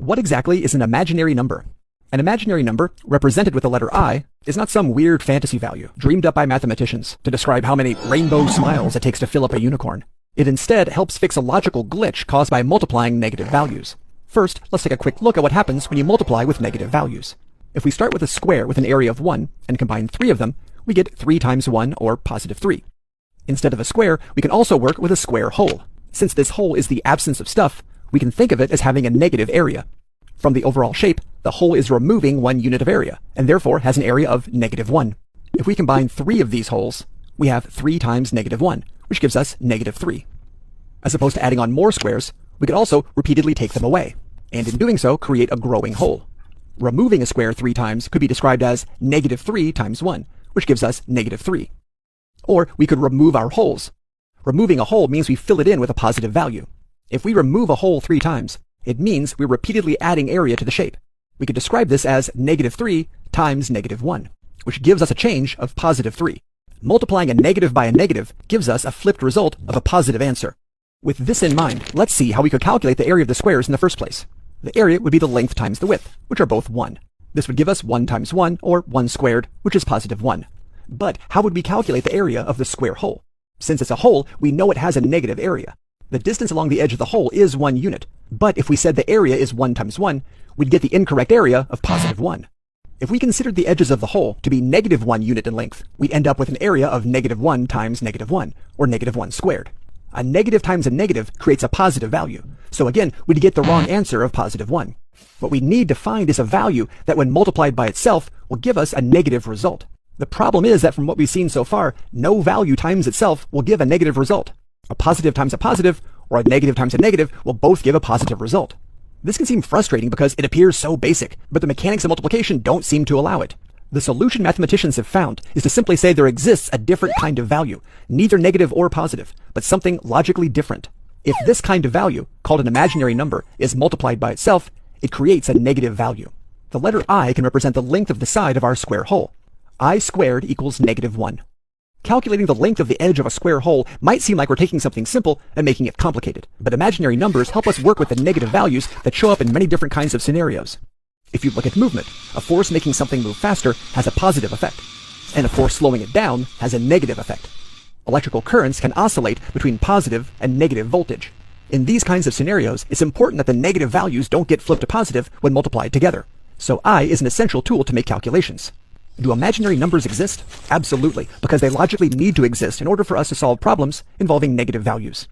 What exactly is an imaginary number? An imaginary number, represented with the letter I, is not some weird fantasy value dreamed up by mathematicians to describe how many rainbow smiles it takes to fill up a unicorn. It instead helps fix a logical glitch caused by multiplying negative values. First, let's take a quick look at what happens when you multiply with negative values. If we start with a square with an area of 1 and combine 3 of them, we get 3 times 1, or positive 3. Instead of a square, we can also work with a square hole. Since this hole is the absence of stuff, we can think of it as having a negative area. From the overall shape, the hole is removing 1 unit of area, and therefore has an area of -1. If we combine 3 of these holes, we have 3 times -1, which gives us -3. As opposed to adding on more squares, we could also repeatedly take them away, and in doing so, create a growing hole. Removing a square 3 times could be described as -3 times 1, which gives us -3. Or we could remove our holes. Removing a hole means we fill it in with a positive value. If we remove a hole 3 times, it means we're repeatedly adding area to the shape. We could describe this as -3 times -1, which gives us a change of +3. Multiplying a negative by a negative gives us a flipped result of a positive answer. With this in mind, let's see how we could calculate the area of the squares in the first place. The area would be the length times the width, which are both 1. This would give us 1 times 1, or 1 squared, which is +1. But how would we calculate the area of the square hole? Since it's a hole, we know it has a negative area. The distance along the edge of the hole is 1 unit, but if we said the area is 1 times 1, we'd get the incorrect area of +1. If we considered the edges of the hole to be -1 unit in length, we'd end up with an area of -1 times -1, or -1 squared. A negative times a negative creates a positive value, so again, we'd get the wrong answer of +1. What we need to find is a value that when multiplied by itself will give us a negative result. The problem is that from what we've seen so far, no value times itself will give a negative result. A positive times a positive, or a negative times a negative, will both give a positive result. This can seem frustrating because it appears so basic, but the mechanics of multiplication don't seem to allow it. The solution mathematicians have found is to simply say there exists a different kind of value, neither negative or positive, but something logically different. If this kind of value, called an imaginary number, is multiplied by itself, it creates a negative value. The letter I can represent the length of the side of our square hole. I squared equals -1. Calculating the length of the edge of a square hole might seem like we're taking something simple and making it complicated, but imaginary numbers help us work with the negative values that show up in many different kinds of scenarios. If you look at movement, a force making something move faster has a positive effect, and a force slowing it down has a negative effect. Electrical currents can oscillate between positive and negative voltage. In these kinds of scenarios, it's important that the negative values don't get flipped to positive when multiplied together. So I is an essential tool to make calculations. Do imaginary numbers exist? Absolutely, because they logically need to exist in order for us to solve problems involving negative values.